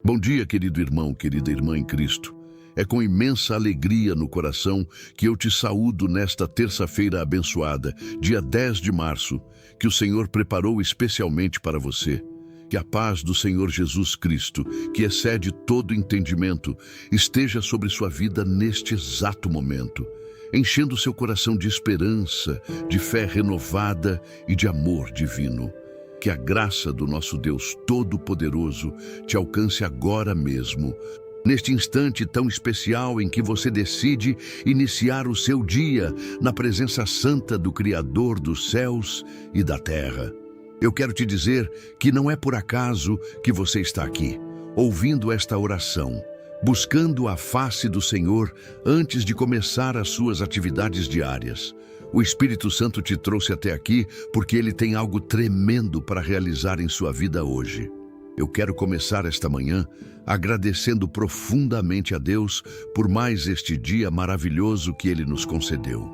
Bom dia, querido irmão, querida irmã em Cristo. É com imensa alegria no coração que eu te saúdo nesta terça-feira abençoada, dia 10 de março, que o Senhor preparou especialmente para você. Que a paz do Senhor Jesus Cristo, que excede todo entendimento, esteja sobre sua vida neste exato momento, enchendo seu coração de esperança, de fé renovada e de amor divino. Que a graça do nosso Deus Todo-Poderoso te alcance agora mesmo, neste instante tão especial em que você decide iniciar o seu dia na presença santa do Criador dos céus e da terra. Eu quero te dizer que não é por acaso que você está aqui, ouvindo esta oração, buscando a face do Senhor antes de começar as suas atividades diárias. O Espírito Santo te trouxe até aqui porque Ele tem algo tremendo para realizar em sua vida hoje. Eu quero começar esta manhã agradecendo profundamente a Deus por mais este dia maravilhoso que Ele nos concedeu.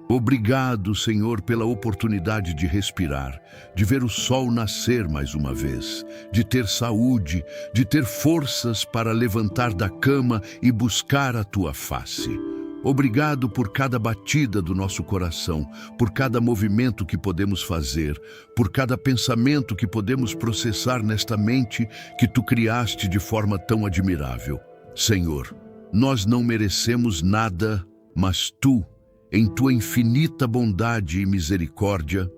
Obrigado, Senhor, pela oportunidade de respirar, de ver o sol nascer mais uma vez, de ter saúde, de ter forças para levantar da cama e buscar a Tua face. Obrigado por cada batida do nosso coração, por cada movimento que podemos fazer, por cada pensamento que podemos processar nesta mente que Tu criaste de forma tão admirável. Senhor, nós não merecemos nada, mas Tu, em Tua infinita bondade e misericórdia,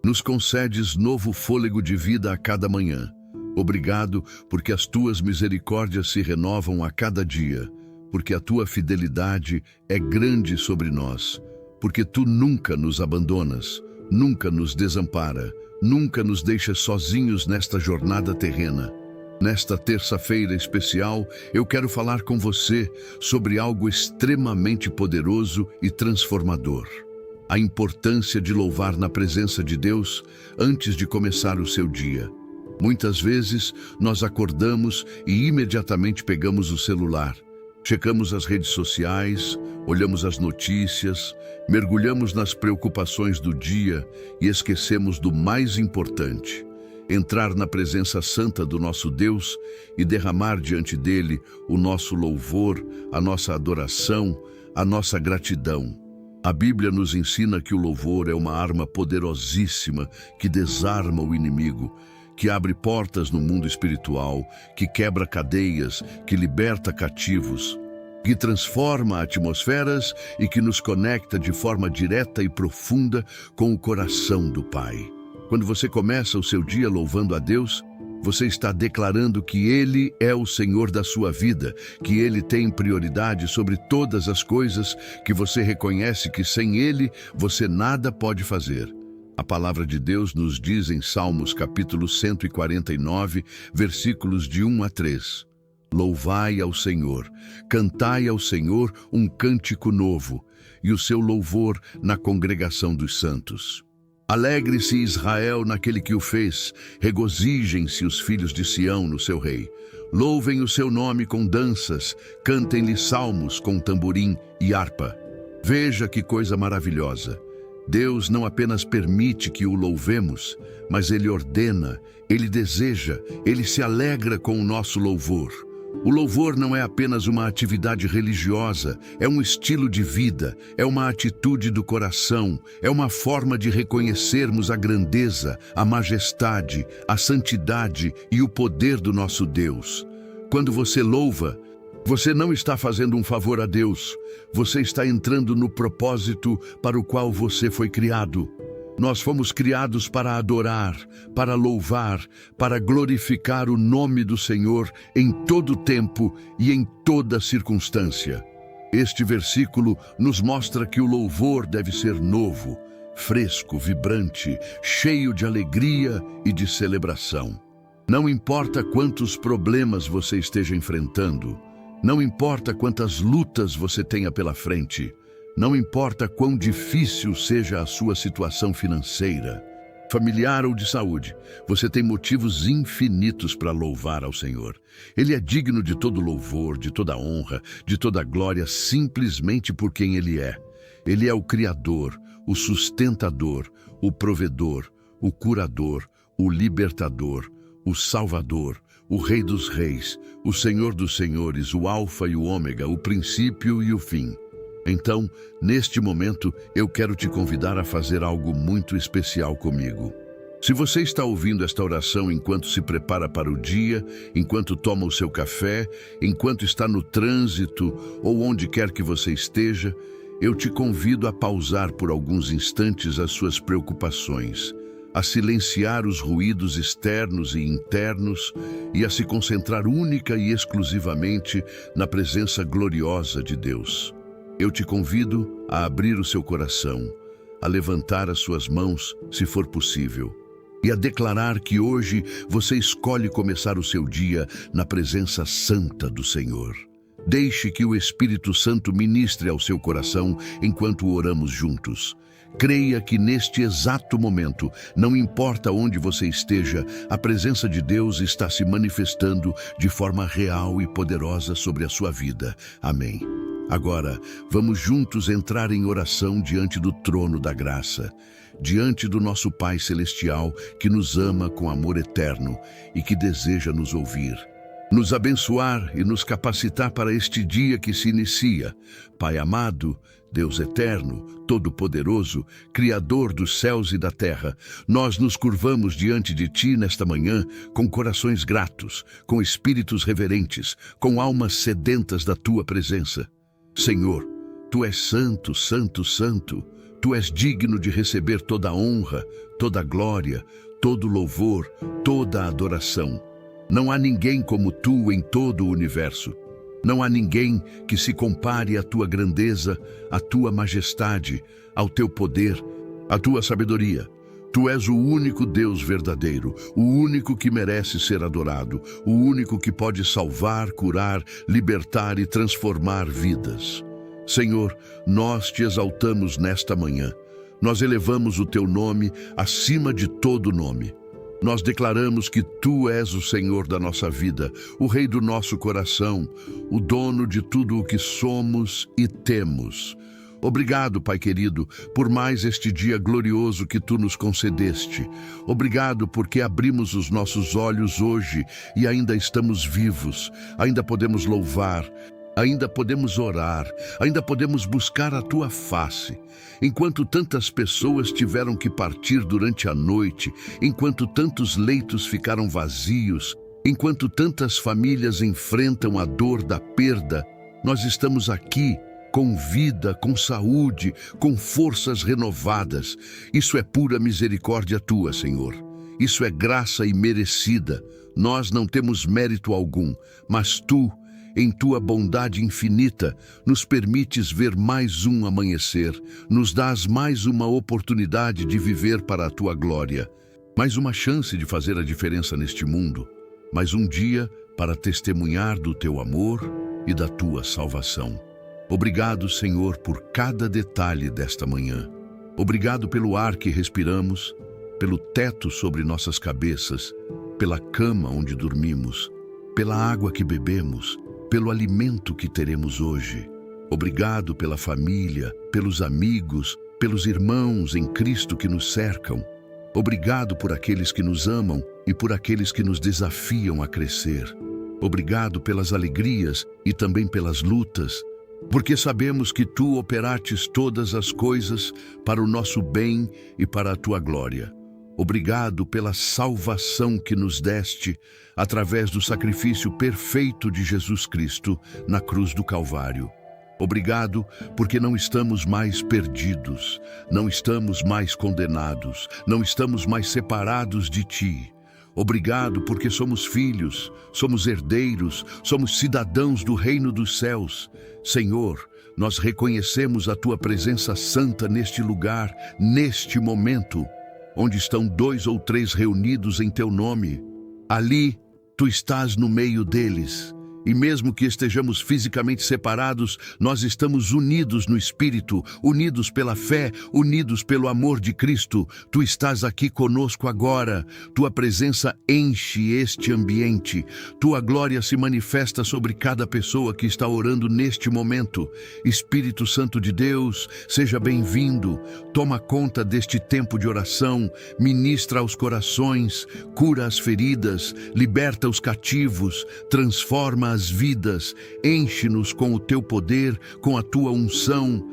nos concedes novo fôlego de vida a cada manhã. Obrigado porque as Tuas misericórdias se renovam a cada dia, porque a Tua fidelidade é grande sobre nós, porque Tu nunca nos abandonas, nunca nos desampara, nunca nos deixas sozinhos nesta jornada terrena. Nesta terça-feira especial, eu quero falar com você sobre algo extremamente poderoso e transformador. A importância de louvar na presença de Deus antes de começar o seu dia. Muitas vezes, nós acordamos e imediatamente pegamos o celular. Checamos as redes sociais, olhamos as notícias, mergulhamos nas preocupações do dia e esquecemos do mais importante: entrar na presença santa do nosso Deus e derramar diante dele o nosso louvor, a nossa adoração, a nossa gratidão. A Bíblia nos ensina que o louvor é uma arma poderosíssima que desarma o inimigo, que abre portas no mundo espiritual, que quebra cadeias, que liberta cativos, que transforma atmosferas e que nos conecta de forma direta e profunda com o coração do Pai. Quando você começa o seu dia louvando a Deus, você está declarando que Ele é o Senhor da sua vida, que Ele tem prioridade sobre todas as coisas, que você reconhece que sem Ele você nada pode fazer. A palavra de Deus nos diz em Salmos capítulo 149, versículos de 1 a 3. Louvai ao Senhor, cantai ao Senhor um cântico novo, e o seu louvor na congregação dos santos. Alegre-se Israel naquele que o fez, regozijem-se os filhos de Sião no seu rei. Louvem o seu nome com danças, cantem-lhe salmos com tamborim e harpa. Veja que coisa maravilhosa! Deus não apenas permite que o louvemos, mas Ele ordena, Ele deseja, Ele se alegra com o nosso louvor. O louvor não é apenas uma atividade religiosa, é um estilo de vida, é uma atitude do coração, é uma forma de reconhecermos a grandeza, a majestade, a santidade e o poder do nosso Deus. Quando você louva, você não está fazendo um favor a Deus, você está entrando no propósito para o qual você foi criado. Nós fomos criados para adorar, para louvar, para glorificar o nome do Senhor em todo tempo e em toda circunstância. Este versículo nos mostra que o louvor deve ser novo, fresco, vibrante, cheio de alegria e de celebração. Não importa quantos problemas você esteja enfrentando, não importa quantas lutas você tenha pela frente, não importa quão difícil seja a sua situação financeira, familiar ou de saúde, você tem motivos infinitos para louvar ao Senhor. Ele é digno de todo louvor, de toda honra, de toda glória, simplesmente por quem Ele é. Ele é o Criador, o sustentador, o provedor, o curador, o libertador, o Salvador, o Rei dos Reis, o Senhor dos Senhores, o Alfa e o Ômega, o princípio e o fim. Então, neste momento, eu quero te convidar a fazer algo muito especial comigo. Se você está ouvindo esta oração enquanto se prepara para o dia, enquanto toma o seu café, enquanto está no trânsito ou onde quer que você esteja, eu te convido a pausar por alguns instantes as suas preocupações, a silenciar os ruídos externos e internos e a se concentrar única e exclusivamente na presença gloriosa de Deus. Eu te convido a abrir o seu coração, a levantar as suas mãos, se for possível, e a declarar que hoje você escolhe começar o seu dia na presença santa do Senhor. Deixe que o Espírito Santo ministre ao seu coração enquanto oramos juntos. Creia que neste exato momento, não importa onde você esteja, a presença de Deus está se manifestando de forma real e poderosa sobre a sua vida. Amém. Agora, vamos juntos entrar em oração diante do trono da graça, diante do nosso Pai Celestial que nos ama com amor eterno e que deseja nos ouvir, nos abençoar e nos capacitar para este dia que se inicia. Pai amado, Deus eterno, todo-poderoso, Criador dos céus e da terra, nós nos curvamos diante de Ti nesta manhã com corações gratos, com espíritos reverentes, com almas sedentas da Tua presença. Senhor, Tu és santo, santo, santo. Tu és digno de receber toda a honra, toda a glória, todo o louvor, toda a adoração. Não há ninguém como Tu em todo o universo. Não há ninguém que se compare à Tua grandeza, à Tua majestade, ao Teu poder, à Tua sabedoria. Tu és o único Deus verdadeiro, o único que merece ser adorado, o único que pode salvar, curar, libertar e transformar vidas. Senhor, nós Te exaltamos nesta manhã. Nós elevamos o Teu nome acima de todo nome. Nós declaramos que Tu és o Senhor da nossa vida, o Rei do nosso coração, o dono de tudo o que somos e temos. Obrigado, Pai querido, por mais este dia glorioso que Tu nos concedeste. Obrigado porque abrimos os nossos olhos hoje e ainda estamos vivos, ainda podemos louvar, ainda podemos orar, ainda podemos buscar a Tua face. Enquanto tantas pessoas tiveram que partir durante a noite, enquanto tantos leitos ficaram vazios, enquanto tantas famílias enfrentam a dor da perda, nós estamos aqui com vida, com saúde, com forças renovadas. Isso é pura misericórdia Tua, Senhor. Isso é graça imerecida. Nós não temos mérito algum, mas Tu, em Tua bondade infinita, nos permites ver mais um amanhecer, nos dás mais uma oportunidade de viver para a Tua glória, mais uma chance de fazer a diferença neste mundo, mais um dia para testemunhar do Teu amor e da Tua salvação. Obrigado, Senhor, por cada detalhe desta manhã. Obrigado pelo ar que respiramos, pelo teto sobre nossas cabeças, pela cama onde dormimos, pela água que bebemos, pelo alimento que teremos hoje. Obrigado pela família, pelos amigos, pelos irmãos em Cristo que nos cercam. Obrigado por aqueles que nos amam e por aqueles que nos desafiam a crescer. Obrigado pelas alegrias e também pelas lutas, porque sabemos que Tu operaste todas as coisas para o nosso bem e para a Tua glória. Obrigado pela salvação que nos deste através do sacrifício perfeito de Jesus Cristo na cruz do Calvário. Obrigado porque não estamos mais perdidos, não estamos mais condenados, não estamos mais separados de Ti. Obrigado porque somos filhos, somos herdeiros, somos cidadãos do reino dos céus. Senhor, nós reconhecemos a Tua presença santa neste lugar, neste momento, onde estão 2 ou 3 reunidos em Teu nome. Ali, Tu estás no meio deles. E mesmo que estejamos fisicamente separados, nós estamos unidos no Espírito, unidos pela fé, unidos pelo amor de Cristo. Tu estás aqui conosco agora. Tua presença enche este ambiente. Tua glória se manifesta sobre cada pessoa que está orando neste momento. Espírito Santo de Deus, seja bem-vindo. Toma conta deste tempo de oração. Ministra aos corações, cura as feridas, liberta os cativos, transforma as vidas, enche-nos com o teu poder, com a tua unção,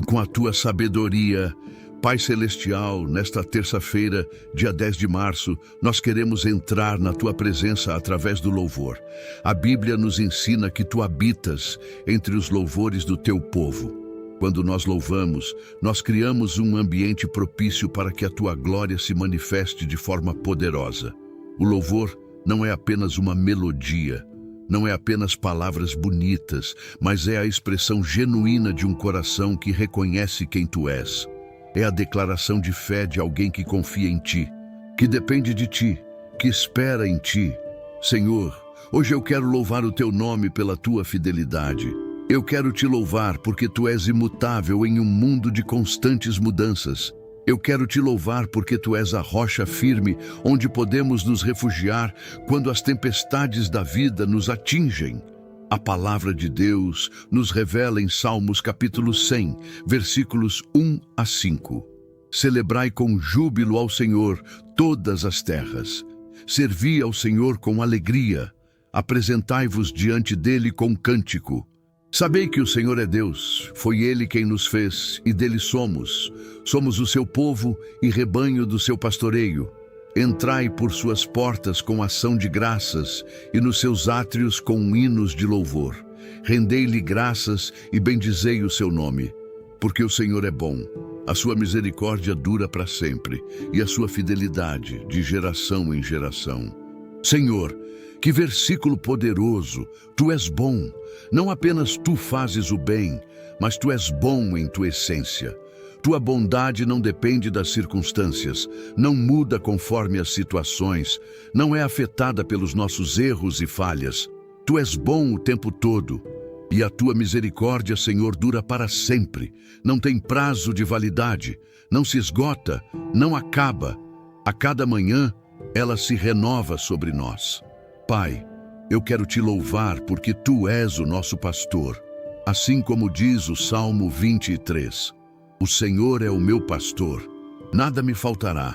com a tua sabedoria. Pai Celestial, nesta terça-feira, dia 10 de março, nós queremos entrar na tua presença através do louvor. A Bíblia nos ensina que tu habitas entre os louvores do teu povo. Quando nós louvamos, nós criamos um ambiente propício para que a tua glória se manifeste de forma poderosa. O louvor não é apenas uma melodia, não é apenas palavras bonitas, mas é a expressão genuína de um coração que reconhece quem tu és. É a declaração de fé de alguém que confia em ti, que depende de ti, que espera em ti. Senhor, hoje eu quero louvar o teu nome pela tua fidelidade. Eu quero te louvar porque tu és imutável em um mundo de constantes mudanças. Eu quero te louvar porque tu és a rocha firme, onde podemos nos refugiar quando as tempestades da vida nos atingem. A palavra de Deus nos revela em Salmos capítulo 100, versículos 1 a 5. Celebrai com júbilo ao Senhor todas as terras. Servi ao Senhor com alegria. Apresentai-vos diante dele com cântico. Sabei que o Senhor é Deus, foi Ele quem nos fez e dele somos. Somos o seu povo e rebanho do seu pastoreio. Entrai por suas portas com ação de graças e nos seus átrios com hinos de louvor. Rendei-lhe graças e bendizei o seu nome, porque o Senhor é bom. A sua misericórdia dura para sempre e a sua fidelidade de geração em geração. Senhor, que versículo poderoso! Tu és bom. Não apenas tu fazes o bem, mas tu és bom em tua essência. Tua bondade não depende das circunstâncias, não muda conforme as situações, não é afetada pelos nossos erros e falhas. Tu és bom o tempo todo. E a tua misericórdia, Senhor, dura para sempre. Não tem prazo de validade, não se esgota, não acaba. A cada manhã, ela se renova sobre nós. Pai, eu quero te louvar porque tu és o nosso pastor. Assim como diz o Salmo 23, o Senhor é o meu pastor, nada me faltará.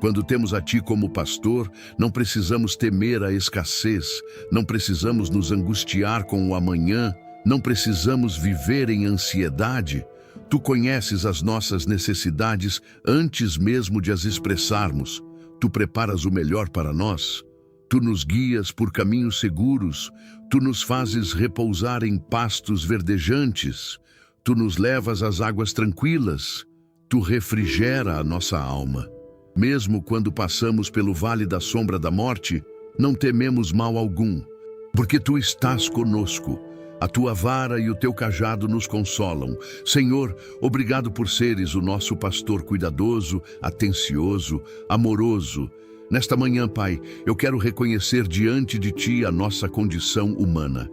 Quando temos a ti como pastor, não precisamos temer a escassez, não precisamos nos angustiar com o amanhã, não precisamos viver em ansiedade. Tu conheces as nossas necessidades antes mesmo de as expressarmos. Tu preparas o melhor para nós. Tu nos guias por caminhos seguros, tu nos fazes repousar em pastos verdejantes, tu nos levas às águas tranquilas, tu refrigera a nossa alma. Mesmo quando passamos pelo vale da sombra da morte, não tememos mal algum, porque tu estás conosco. A tua vara e o teu cajado nos consolam. Senhor, obrigado por seres o nosso pastor cuidadoso, atencioso, amoroso. Nesta manhã, Pai, eu quero reconhecer diante de Ti a nossa condição humana.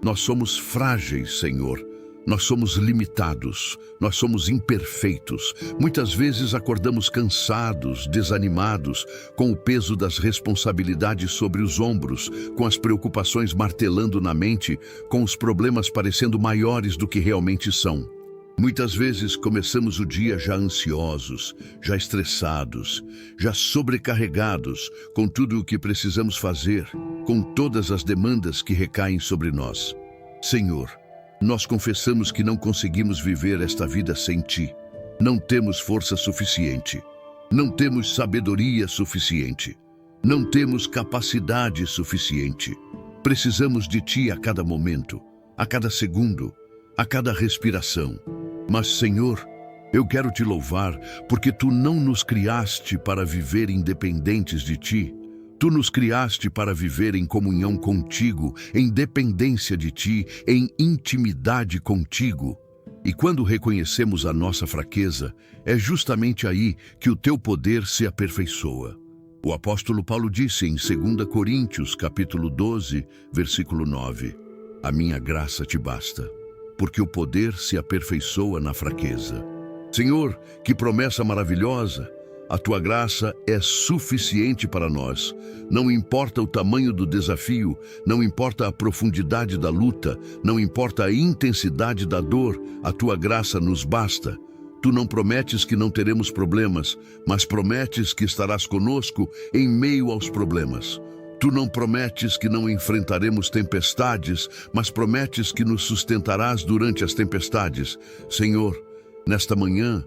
Nós somos frágeis, Senhor. Nós somos limitados. Nós somos imperfeitos. Muitas vezes acordamos cansados, desanimados, com o peso das responsabilidades sobre os ombros, com as preocupações martelando na mente, com os problemas parecendo maiores do que realmente são. Muitas vezes começamos o dia já ansiosos, já estressados, já sobrecarregados com tudo o que precisamos fazer, com todas as demandas que recaem sobre nós. Senhor, nós confessamos que não conseguimos viver esta vida sem Ti. Não temos força suficiente, não temos sabedoria suficiente, não temos capacidade suficiente. Precisamos de Ti a cada momento, a cada segundo, a cada respiração. Mas, Senhor, eu quero te louvar porque tu não nos criaste para viver independentes de ti. Tu nos criaste para viver em comunhão contigo, em dependência de ti, em intimidade contigo. E quando reconhecemos a nossa fraqueza, é justamente aí que o teu poder se aperfeiçoa. O apóstolo Paulo disse em 2 Coríntios, capítulo 12, versículo 9, A minha graça te basta, porque o poder se aperfeiçoa na fraqueza. Senhor, que promessa maravilhosa! A tua graça é suficiente para nós. Não importa o tamanho do desafio, não importa a profundidade da luta, não importa a intensidade da dor, a tua graça nos basta. Tu não prometes que não teremos problemas, mas prometes que estarás conosco em meio aos problemas. Tu não prometes que não enfrentaremos tempestades, mas prometes que nos sustentarás durante as tempestades. Senhor, nesta manhã,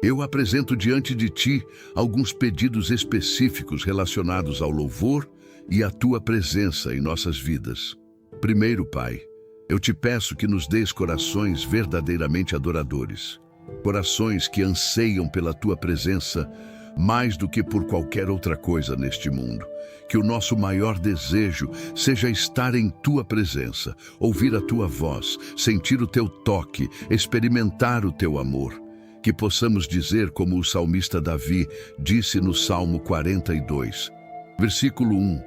eu apresento diante de Ti alguns pedidos específicos relacionados ao louvor e à Tua presença em nossas vidas. Primeiro, Pai, eu te peço que nos dês corações verdadeiramente adoradores, corações que anseiam pela Tua presença mais do que por qualquer outra coisa neste mundo. Que o nosso maior desejo seja estar em Tua presença, ouvir a Tua voz, sentir o Teu toque, experimentar o Teu amor. Que possamos dizer como o salmista Davi disse no Salmo 42, versículo 1,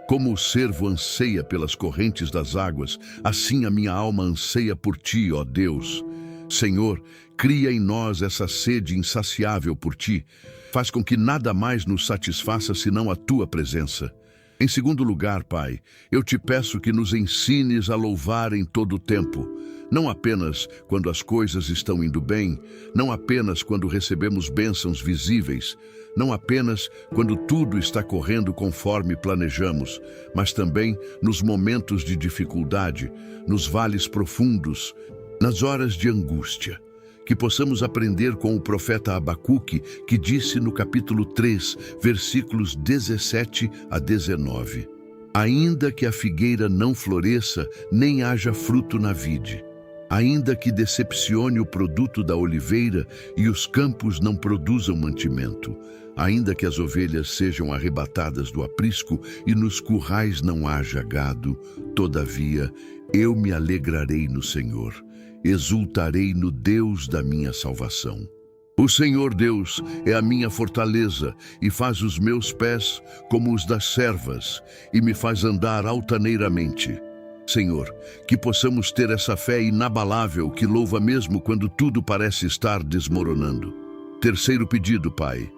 como o cervo anseia pelas correntes das águas, assim a minha alma anseia por Ti, ó Deus. Senhor, cria em nós essa sede insaciável por Ti, faz com que nada mais nos satisfaça senão a Tua presença. Em segundo lugar, Pai, eu te peço que nos ensines a louvar em todo o tempo, não apenas quando as coisas estão indo bem, não apenas quando recebemos bênçãos visíveis, não apenas quando tudo está correndo conforme planejamos, mas também nos momentos de dificuldade, nos vales profundos, nas horas de angústia. Que possamos aprender com o profeta Abacuque, que disse no capítulo 3, versículos 17 a 19: Ainda que a figueira não floresça, nem haja fruto na vide, ainda que decepcione o produto da oliveira e os campos não produzam mantimento, ainda que as ovelhas sejam arrebatadas do aprisco e nos currais não haja gado, todavia eu me alegrarei no Senhor, exultarei no Deus da minha salvação. O Senhor Deus é a minha fortaleza e faz os meus pés como os das servas e me faz andar altaneiramente. Senhor, que possamos ter essa fé inabalável que louva mesmo quando tudo parece estar desmoronando. Terceiro pedido, Pai,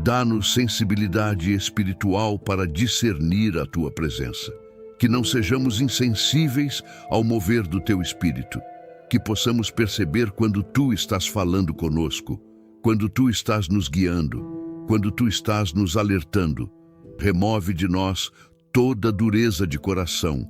dá-nos sensibilidade espiritual para discernir a Tua presença. Que não sejamos insensíveis ao mover do Teu Espírito. Que possamos perceber quando Tu estás falando conosco, quando Tu estás nos guiando, quando Tu estás nos alertando. Remove de nós toda dureza de coração,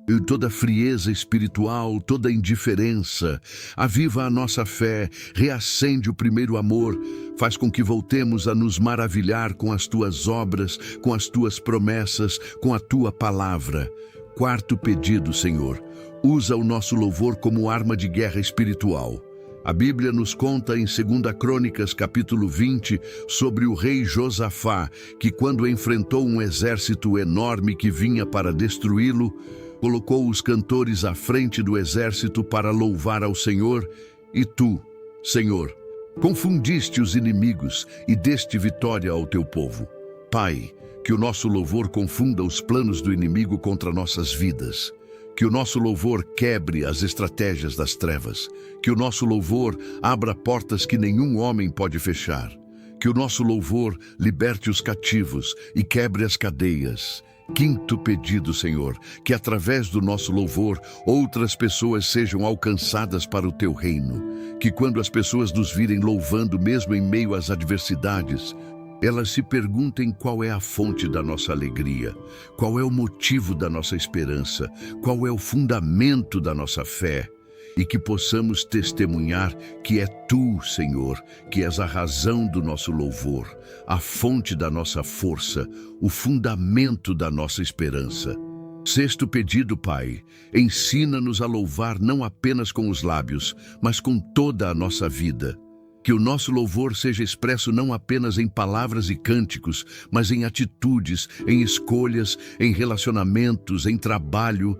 e toda frieza espiritual, toda indiferença. Aviva a nossa fé, reacende o primeiro amor, faz com que voltemos a nos maravilhar com as Tuas obras, com as Tuas promessas, com a Tua palavra. Quarto pedido, Senhor, usa o nosso louvor como arma de guerra espiritual. A Bíblia nos conta em 2 Crônicas, capítulo 20, sobre o rei Josafá, que quando enfrentou um exército enorme que vinha para destruí-lo, colocou os cantores à frente do exército para louvar ao Senhor, e Tu, Senhor, confundiste os inimigos e deste vitória ao Teu povo. Pai, que o nosso louvor confunda os planos do inimigo contra nossas vidas. Que o nosso louvor quebre as estratégias das trevas. Que o nosso louvor abra portas que nenhum homem pode fechar. Que o nosso louvor liberte os cativos e quebre as cadeias. Quinto pedido, Senhor, que através do nosso louvor outras pessoas sejam alcançadas para o Teu reino. Que quando as pessoas nos virem louvando mesmo em meio às adversidades, elas se perguntem qual é a fonte da nossa alegria, qual é o motivo da nossa esperança, qual é o fundamento da nossa fé, e que possamos testemunhar que é Tu, Senhor, que és a razão do nosso louvor, a fonte da nossa força, o fundamento da nossa esperança. Sexto pedido, Pai, ensina-nos a louvar não apenas com os lábios, mas com toda a nossa vida. Que o nosso louvor seja expresso não apenas em palavras e cânticos, mas em atitudes, em escolhas, em relacionamentos, em trabalho,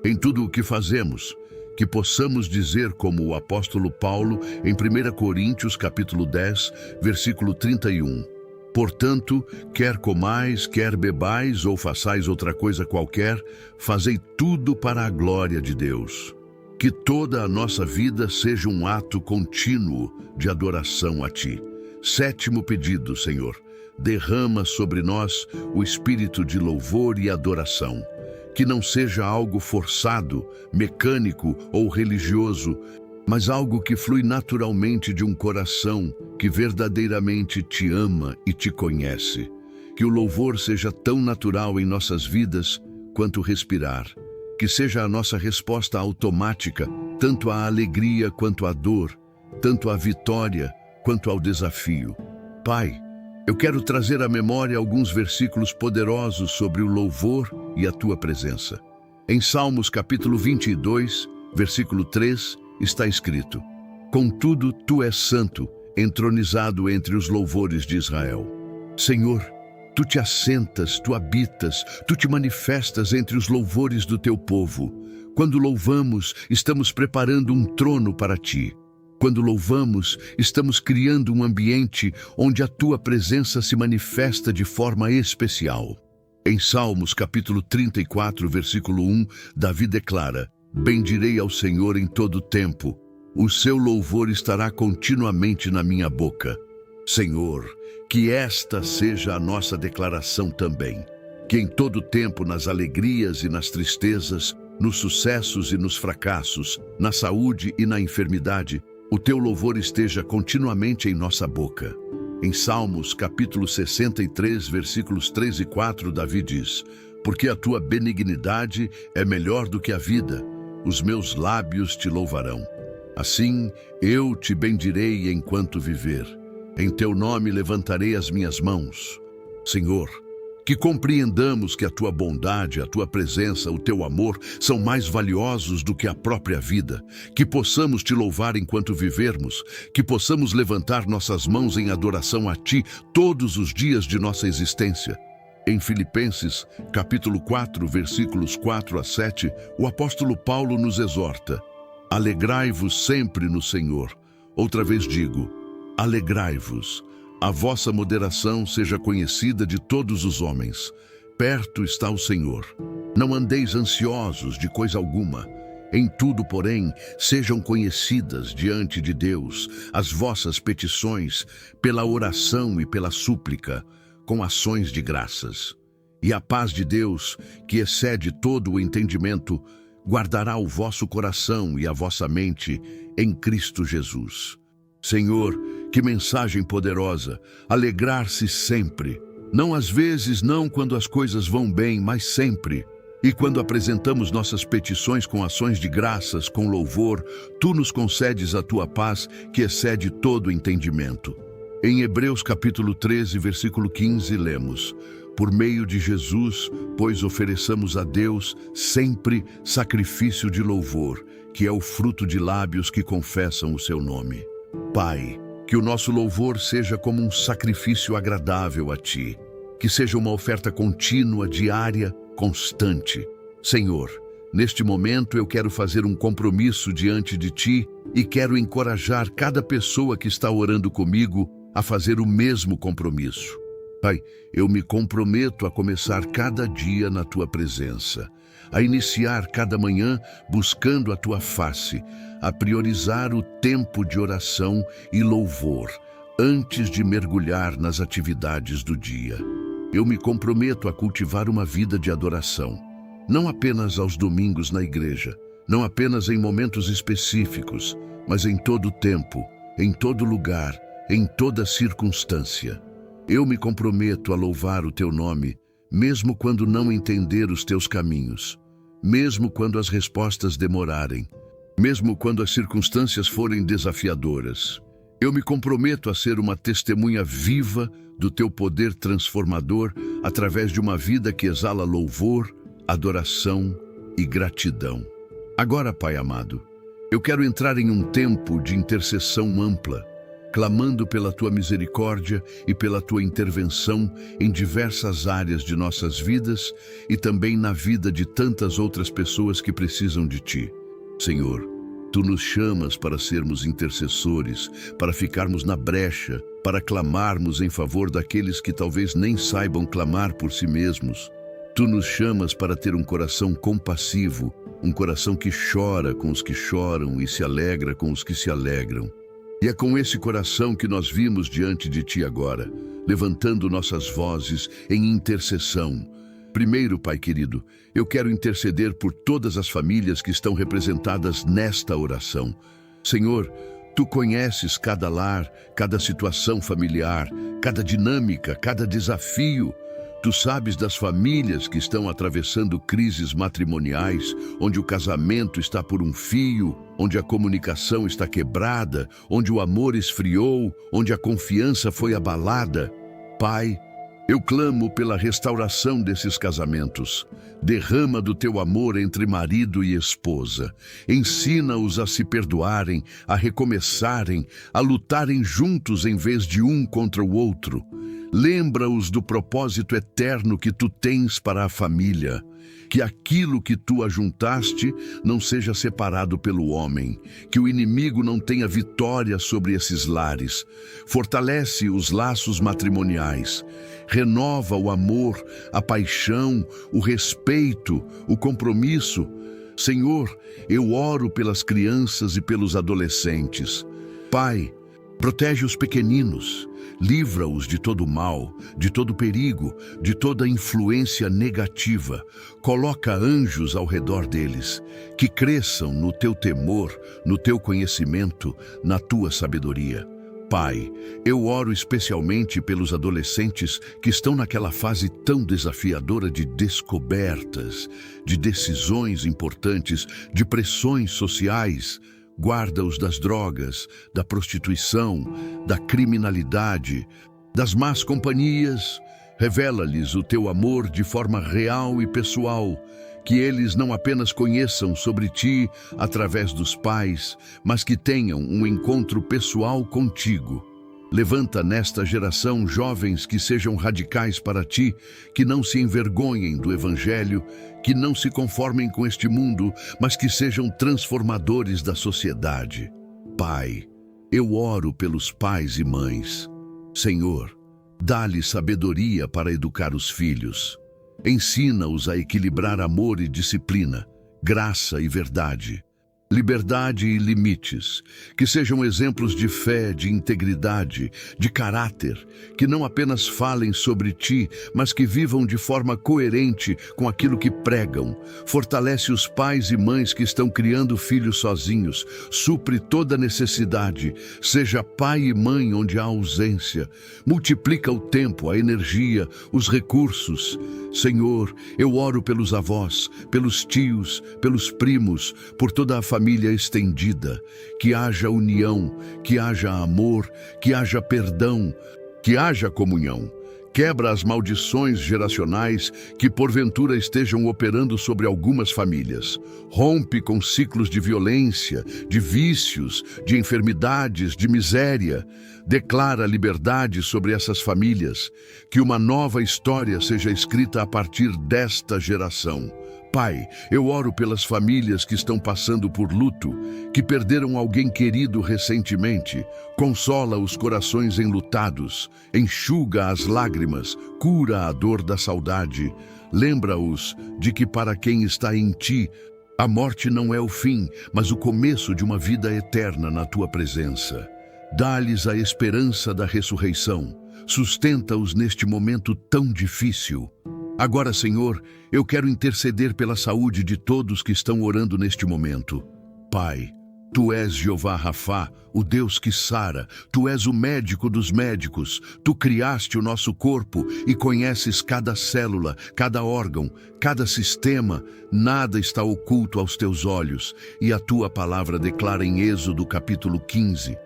em tudo o que fazemos. Que possamos dizer como o apóstolo Paulo em 1 Coríntios capítulo 10, versículo 31. Portanto, quer comais, quer bebais ou façais outra coisa qualquer, fazei tudo para a glória de Deus. Que toda a nossa vida seja um ato contínuo de adoração a Ti. Sétimo pedido, Senhor, derrama sobre nós o espírito de louvor e adoração. Que não seja algo forçado, mecânico ou religioso, mas algo que flui naturalmente de um coração que verdadeiramente Te ama e Te conhece. Que o louvor seja tão natural em nossas vidas quanto respirar. Que seja a nossa resposta automática, tanto à alegria quanto à dor, tanto à vitória quanto ao desafio. Pai, eu quero trazer à memória alguns versículos poderosos sobre o louvor e a Tua presença. Em Salmos capítulo 22, versículo 3, está escrito: Contudo, Tu és santo, entronizado entre os louvores de Israel. Senhor, Tu te assentas, Tu habitas, Tu te manifestas entre os louvores do Teu povo. Quando louvamos, estamos preparando um trono para Ti. Quando louvamos, estamos criando um ambiente onde a Tua presença se manifesta de forma especial. Em Salmos capítulo 34, versículo 1, Davi declara: Bendirei ao Senhor em todo o tempo. O seu louvor estará continuamente na minha boca. Senhor, que esta seja a nossa declaração também. Que em todo o tempo, nas alegrias e nas tristezas, nos sucessos e nos fracassos, na saúde e na enfermidade, o Teu louvor esteja continuamente em nossa boca. Em Salmos capítulo 63, versículos 3 e 4, Davi diz: Porque a Tua benignidade é melhor do que a vida, os meus lábios Te louvarão. Assim, eu Te bendirei enquanto viver. Em Teu nome levantarei as minhas mãos. Senhor, que compreendamos que a Tua bondade, a Tua presença, o Teu amor são mais valiosos do que a própria vida. Que possamos Te louvar enquanto vivermos, que possamos levantar nossas mãos em adoração a Ti todos os dias de nossa existência. Em Filipenses, capítulo 4, versículos 4 a 7, o apóstolo Paulo nos exorta: Alegrai-vos sempre no Senhor. Outra vez digo, alegrai-vos. A vossa moderação seja conhecida de todos os homens. Perto está o Senhor. Não andeis ansiosos de coisa alguma. Em tudo, porém, sejam conhecidas diante de Deus as vossas petições pela oração e pela súplica, com ações de graças. E a paz de Deus, que excede todo o entendimento, guardará o vosso coração e a vossa mente em Cristo Jesus. Senhor, que mensagem poderosa, alegrar-se sempre. Não às vezes, não quando as coisas vão bem, mas sempre. E quando apresentamos nossas petições com ações de graças, com louvor, Tu nos concedes a Tua paz, que excede todo entendimento. Em Hebreus capítulo 13, versículo 15, lemos: Por meio de Jesus, pois ofereçamos a Deus sempre sacrifício de louvor, que é o fruto de lábios que confessam o Seu nome. Pai, que o nosso louvor seja como um sacrifício agradável a Ti, que seja uma oferta contínua, diária, constante. Senhor, neste momento eu quero fazer um compromisso diante de Ti e quero encorajar cada pessoa que está orando comigo a fazer o mesmo compromisso. Pai, eu me comprometo a começar cada dia na Tua presença, a iniciar cada manhã buscando a Tua face, a priorizar o tempo de oração e louvor antes de mergulhar nas atividades do dia. Eu me comprometo a cultivar uma vida de adoração, não apenas aos domingos na igreja, não apenas em momentos específicos, mas em todo tempo, em todo lugar, em toda circunstância. Eu me comprometo a louvar o Teu nome, mesmo quando não entender os Teus caminhos, mesmo quando as respostas demorarem, mesmo quando as circunstâncias forem desafiadoras. Eu me comprometo a ser uma testemunha viva do Teu poder transformador através de uma vida que exala louvor, adoração e gratidão. Agora, Pai amado, eu quero entrar em um tempo de intercessão ampla, clamando pela Tua misericórdia e pela Tua intervenção em diversas áreas de nossas vidas e também na vida de tantas outras pessoas que precisam de Ti. Senhor, Tu nos chamas para sermos intercessores, para ficarmos na brecha, para clamarmos em favor daqueles que talvez nem saibam clamar por si mesmos. Tu nos chamas para ter um coração compassivo, um coração que chora com os que choram e se alegra com os que se alegram. E é com esse coração que nós vimos diante de Ti agora, levantando nossas vozes em intercessão. Primeiro, Pai querido, eu quero interceder por todas as famílias que estão representadas nesta oração. Senhor, Tu conheces cada lar, cada situação familiar, cada dinâmica, cada desafio. Tu sabes das famílias que estão atravessando crises matrimoniais, onde o casamento está por um fio, onde a comunicação está quebrada, onde o amor esfriou, onde a confiança foi abalada. Pai, eu clamo pela restauração desses casamentos. Derrama do Teu amor entre marido e esposa. Ensina-os a se perdoarem, a recomeçarem, a lutarem juntos em vez de um contra o outro. Lembra-os do propósito eterno que Tu tens para a família. Que aquilo que Tu ajuntaste não seja separado pelo homem. Que o inimigo não tenha vitória sobre esses lares. Fortalece os laços matrimoniais. Renova o amor, a paixão, o respeito, o compromisso. Senhor, eu oro pelas crianças e pelos adolescentes. Pai, protege os pequeninos. Livra-os de todo mal, de todo perigo, de toda influência negativa. Coloca anjos ao redor deles, que cresçam no Teu temor, no Teu conhecimento, na Tua sabedoria. Pai, eu oro especialmente pelos adolescentes que estão naquela fase tão desafiadora de descobertas, de decisões importantes, de pressões sociais. Guarda-os das drogas, da prostituição, da criminalidade, das más companhias. Revela-lhes o Teu amor de forma real e pessoal, que eles não apenas conheçam sobre Ti através dos pais, mas que tenham um encontro pessoal contigo. Levanta nesta geração jovens que sejam radicais para Ti, que não se envergonhem do Evangelho, que não se conformem com este mundo, mas que sejam transformadores da sociedade. Pai, eu oro pelos pais e mães. Senhor, dá-lhes sabedoria para educar os filhos. Ensina-os a equilibrar amor e disciplina, graça e verdade. Liberdade e limites, que sejam exemplos de fé, de integridade, de caráter, que não apenas falem sobre Ti, mas que vivam de forma coerente com aquilo que pregam. Fortalece os pais e mães que estão criando filhos sozinhos, supre toda necessidade, seja pai e mãe onde há ausência. Multiplica o tempo, a energia, os recursos. Senhor, eu oro pelos avós, pelos tios, pelos primos, por toda a família estendida, que haja união, que haja amor, que haja perdão, que haja comunhão. Quebra as maldições geracionais que porventura estejam operando sobre algumas famílias. Rompe com ciclos de violência, de vícios, de enfermidades, de miséria. Declara liberdade sobre essas famílias. Que uma nova história seja escrita a partir desta geração. Pai, eu oro pelas famílias que estão passando por luto, que perderam alguém querido recentemente. Consola os corações enlutados, enxuga as lágrimas, cura a dor da saudade. Lembra-os de que para quem está em Ti, a morte não é o fim, mas o começo de uma vida eterna na Tua presença. Dá-lhes a esperança da ressurreição. Sustenta-os neste momento tão difícil. Agora, Senhor, eu quero interceder pela saúde de todos que estão orando neste momento. Pai, Tu és Jeová Rafá, o Deus que sara. Tu és o médico dos médicos. Tu criaste o nosso corpo e conheces cada célula, cada órgão, cada sistema. Nada está oculto aos Teus olhos. E a Tua palavra declara em Êxodo capítulo 15,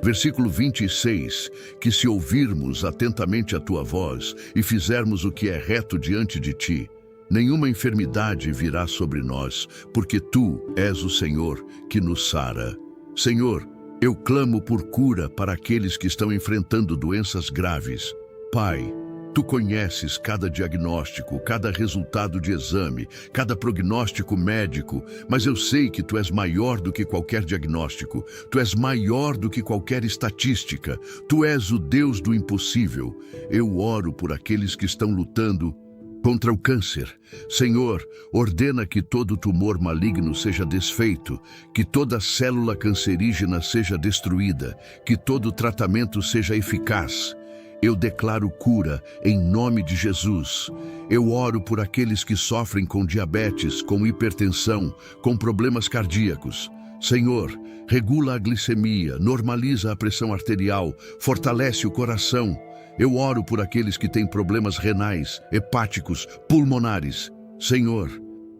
versículo 26, que se ouvirmos atentamente a Tua voz e fizermos o que é reto diante de Ti, nenhuma enfermidade virá sobre nós, porque Tu és o Senhor que nos sara. Senhor, eu clamo por cura para aqueles que estão enfrentando doenças graves. Pai, Tu conheces cada diagnóstico, cada resultado de exame, cada prognóstico médico, mas eu sei que Tu és maior do que qualquer diagnóstico, Tu és maior do que qualquer estatística, Tu és o Deus do impossível. Eu oro por aqueles que estão lutando contra o câncer. Senhor, ordena que todo tumor maligno seja desfeito, que toda célula cancerígena seja destruída, que todo tratamento seja eficaz. Eu declaro cura em nome de Jesus. Eu oro por aqueles que sofrem com diabetes, com hipertensão, com problemas cardíacos. Senhor, regula a glicemia, normaliza a pressão arterial, fortalece o coração. Eu oro por aqueles que têm problemas renais, hepáticos, pulmonares. Senhor,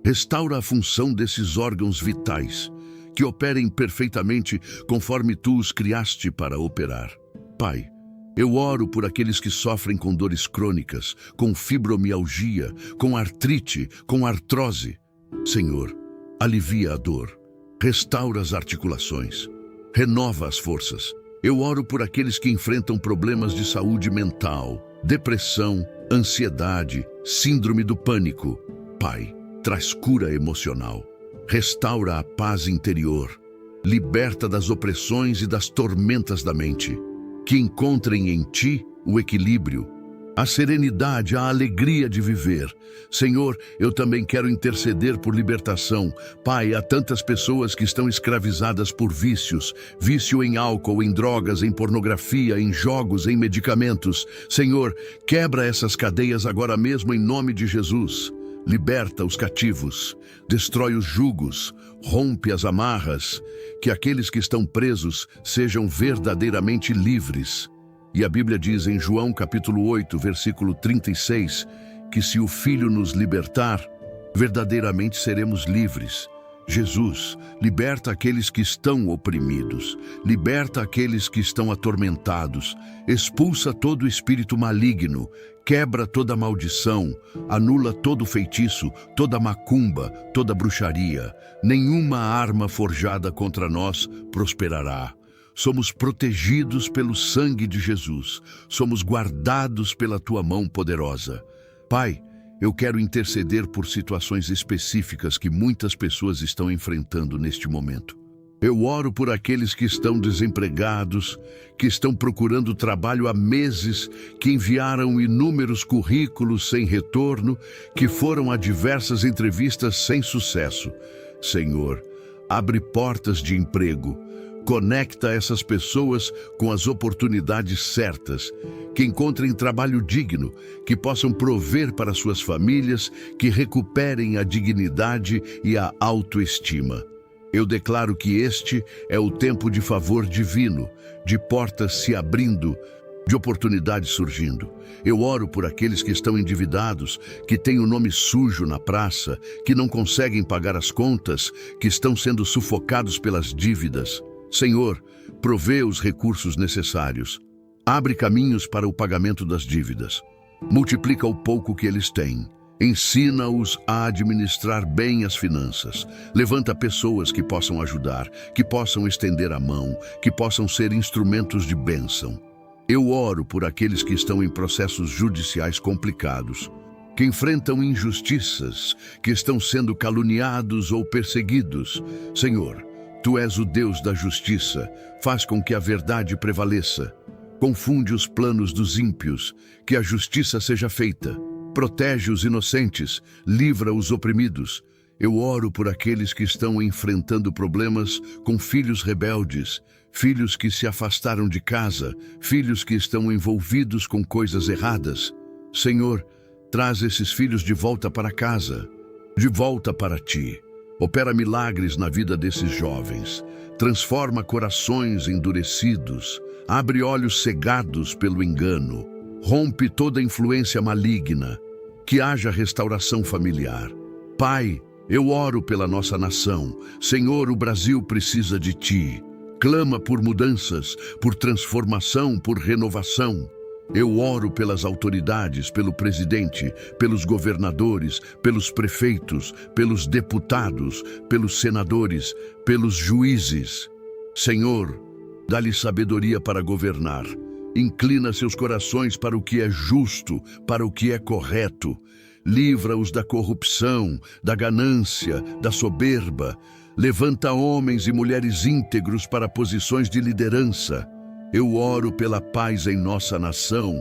restaura a função desses órgãos vitais, que operem perfeitamente conforme Tu os criaste para operar. Pai, eu oro por aqueles que sofrem com dores crônicas, com fibromialgia, com artrite, com artrose. Senhor, alivia a dor, restaura as articulações, renova as forças. Eu oro por aqueles que enfrentam problemas de saúde mental, depressão, ansiedade, síndrome do pânico. Pai, traz cura emocional, restaura a paz interior, liberta das opressões e das tormentas da mente. Que encontrem em Ti o equilíbrio, a serenidade, a alegria de viver. Senhor, eu também quero interceder por libertação. Pai, há tantas pessoas que estão escravizadas por vícios, vício em álcool, em drogas, em pornografia, em jogos, em medicamentos. Senhor, quebra essas cadeias agora mesmo em nome de Jesus. Liberta os cativos, destrói os jugos, rompe as amarras, que aqueles que estão presos sejam verdadeiramente livres. E a Bíblia diz em João capítulo 8, versículo 36, que se o Filho nos libertar, verdadeiramente seremos livres. Jesus, liberta aqueles que estão oprimidos, liberta aqueles que estão atormentados, expulsa todo espírito maligno, quebra toda maldição, anula todo feitiço, toda macumba, toda bruxaria. Nenhuma arma forjada contra nós prosperará. Somos protegidos pelo sangue de Jesus, somos guardados pela Tua mão poderosa. Pai, eu quero interceder por situações específicas que muitas pessoas estão enfrentando neste momento. Eu oro por aqueles que estão desempregados, que estão procurando trabalho há meses, que enviaram inúmeros currículos sem retorno, que foram a diversas entrevistas sem sucesso. Senhor, abre portas de emprego, conecta essas pessoas com as oportunidades certas, que encontrem trabalho digno, que possam prover para suas famílias, que recuperem a dignidade e a autoestima. Eu declaro que este é o tempo de favor divino, de portas se abrindo, de oportunidades surgindo. Eu oro por aqueles que estão endividados, que têm o nome sujo na praça, que não conseguem pagar as contas, que estão sendo sufocados pelas dívidas. Senhor, provê os recursos necessários. Abre caminhos para o pagamento das dívidas. Multiplica o pouco que eles têm. Ensina-os a administrar bem as finanças. Levanta pessoas que possam ajudar, que possam estender a mão, que possam ser instrumentos de bênção. Eu oro por aqueles que estão em processos judiciais complicados, que enfrentam injustiças, que estão sendo caluniados ou perseguidos. Senhor, Tu és o Deus da justiça, faz com que a verdade prevaleça. Confunde os planos dos ímpios, que a justiça seja feita. Protege os inocentes, livra os oprimidos. Eu oro por aqueles que estão enfrentando problemas com filhos rebeldes, filhos que se afastaram de casa, filhos que estão envolvidos com coisas erradas. Senhor, traz esses filhos de volta para casa, de volta para Ti. Opera milagres na vida desses jovens, transforma corações endurecidos, abre olhos cegados pelo engano, rompe toda influência maligna, que haja restauração familiar. Pai, eu oro pela nossa nação. Senhor, o Brasil precisa de Ti. Clama por mudanças, por transformação, por renovação. Eu oro pelas autoridades, pelo presidente, pelos governadores, pelos prefeitos, pelos deputados, pelos senadores, pelos juízes. Senhor, dá-lhes sabedoria para governar. Inclina seus corações para o que é justo, para o que é correto. Livra-os da corrupção, da ganância, da soberba. Levanta homens e mulheres íntegros para posições de liderança. Eu oro pela paz em nossa nação,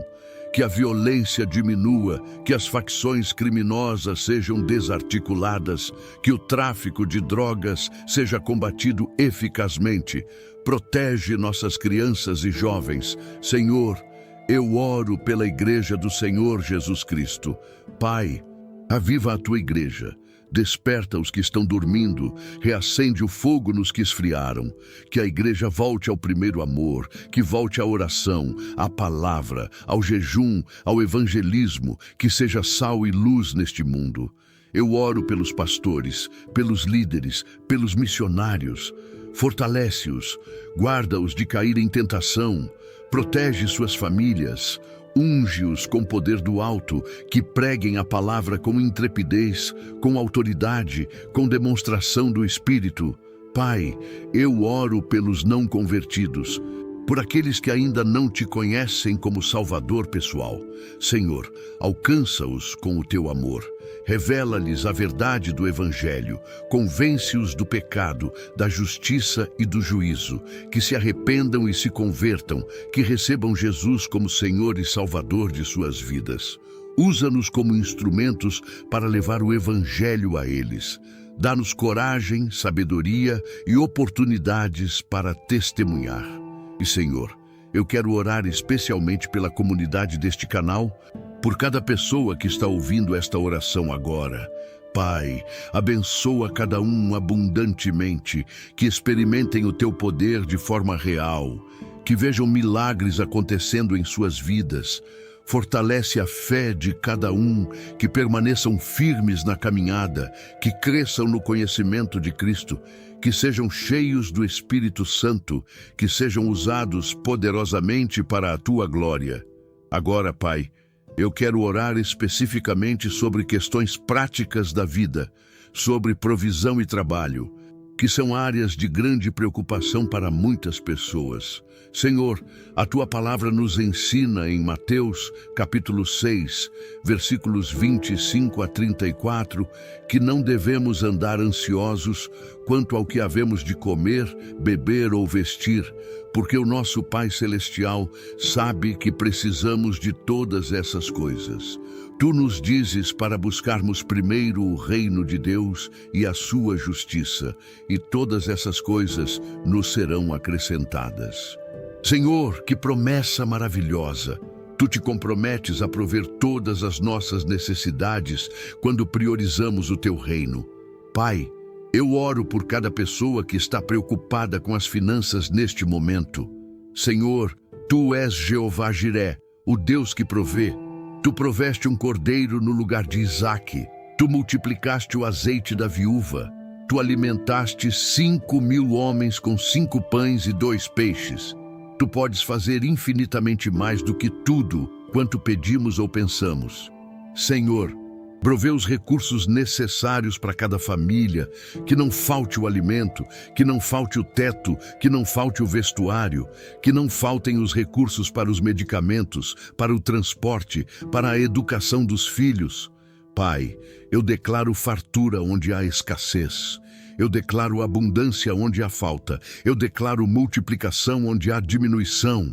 que a violência diminua, que as facções criminosas sejam desarticuladas, que o tráfico de drogas seja combatido eficazmente. Protege nossas crianças e jovens. Senhor, eu oro pela Igreja do Senhor Jesus Cristo. Pai, aviva a tua Igreja. Desperta os que estão dormindo, reacende o fogo nos que esfriaram, que a igreja volte ao primeiro amor, que volte à oração, à palavra, ao jejum, ao evangelismo, que seja sal e luz neste mundo. Eu oro pelos pastores, pelos líderes, pelos missionários. Fortalece-os, guarda-os de cair em tentação, protege suas famílias. Unge-os com poder do alto, que preguem a palavra com intrepidez, com autoridade, com demonstração do Espírito. Pai, eu oro pelos não convertidos, por aqueles que ainda não te conhecem como Salvador pessoal. Senhor, alcança-os com o teu amor. Revela-lhes a verdade do Evangelho, convence-os do pecado, da justiça e do juízo, que se arrependam e se convertam, que recebam Jesus como Senhor e Salvador de suas vidas. Usa-nos como instrumentos para levar o Evangelho a eles. Dá-nos coragem, sabedoria e oportunidades para testemunhar. E, Senhor, eu quero orar especialmente pela comunidade deste canal, por cada pessoa que está ouvindo esta oração agora. Pai, abençoa cada um abundantemente, que experimentem o teu poder de forma real, que vejam milagres acontecendo em suas vidas. Fortalece a fé de cada um, que permaneçam firmes na caminhada, que cresçam no conhecimento de Cristo, que sejam cheios do Espírito Santo, que sejam usados poderosamente para a tua glória. Agora, Pai, eu quero orar especificamente sobre questões práticas da vida, sobre provisão e trabalho, que são áreas de grande preocupação para muitas pessoas. Senhor, a tua palavra nos ensina em Mateus, capítulo 6, versículos 25 a 34, que não devemos andar ansiosos quanto ao que havemos de comer, beber ou vestir, porque o nosso Pai Celestial sabe que precisamos de todas essas coisas. Tu nos dizes para buscarmos primeiro o reino de Deus e a sua justiça, e todas essas coisas nos serão acrescentadas. Senhor, que promessa maravilhosa! Tu te comprometes a prover todas as nossas necessidades quando priorizamos o teu reino. Pai, eu oro por cada pessoa que está preocupada com as finanças neste momento. Senhor, tu és Jeová Jiré, o Deus que provê. Tu proveste um cordeiro no lugar de Isaque. Tu multiplicaste o azeite da viúva. Tu alimentaste 5.000 homens com 5 pães e 2 peixes. Tu podes fazer infinitamente mais do que tudo quanto pedimos ou pensamos. Senhor, provê os recursos necessários para cada família, que não falte o alimento, que não falte o teto, que não falte o vestuário, que não faltem os recursos para os medicamentos, para o transporte, para a educação dos filhos. Pai, eu declaro fartura onde há escassez. Eu declaro abundância onde há falta. Eu declaro multiplicação onde há diminuição.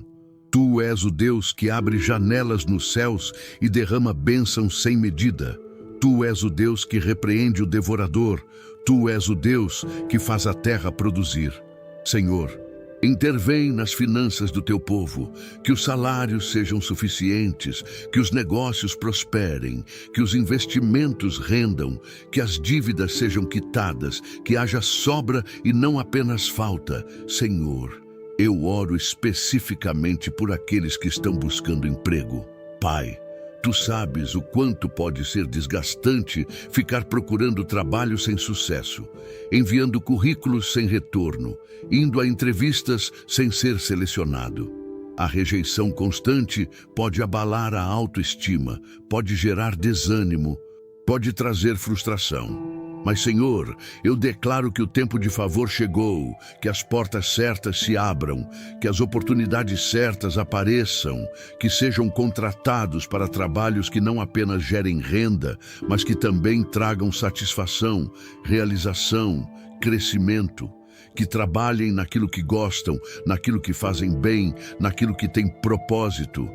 Tu és o Deus que abre janelas nos céus e derrama bênçãos sem medida. Tu és o Deus que repreende o devorador. Tu és o Deus que faz a terra produzir. Senhor, intervém nas finanças do teu povo, que os salários sejam suficientes, que os negócios prosperem, que os investimentos rendam, que as dívidas sejam quitadas, que haja sobra e não apenas falta. Senhor, eu oro especificamente por aqueles que estão buscando emprego. Pai, tu sabes o quanto pode ser desgastante ficar procurando trabalho sem sucesso, enviando currículos sem retorno, indo a entrevistas sem ser selecionado. A rejeição constante pode abalar a autoestima, pode gerar desânimo, pode trazer frustração. Mas, Senhor, eu declaro que o tempo de favor chegou, que as portas certas se abram, que as oportunidades certas apareçam, que sejam contratados para trabalhos que não apenas gerem renda, mas que também tragam satisfação, realização, crescimento. Que trabalhem naquilo que gostam, naquilo que fazem bem, naquilo que tem propósito.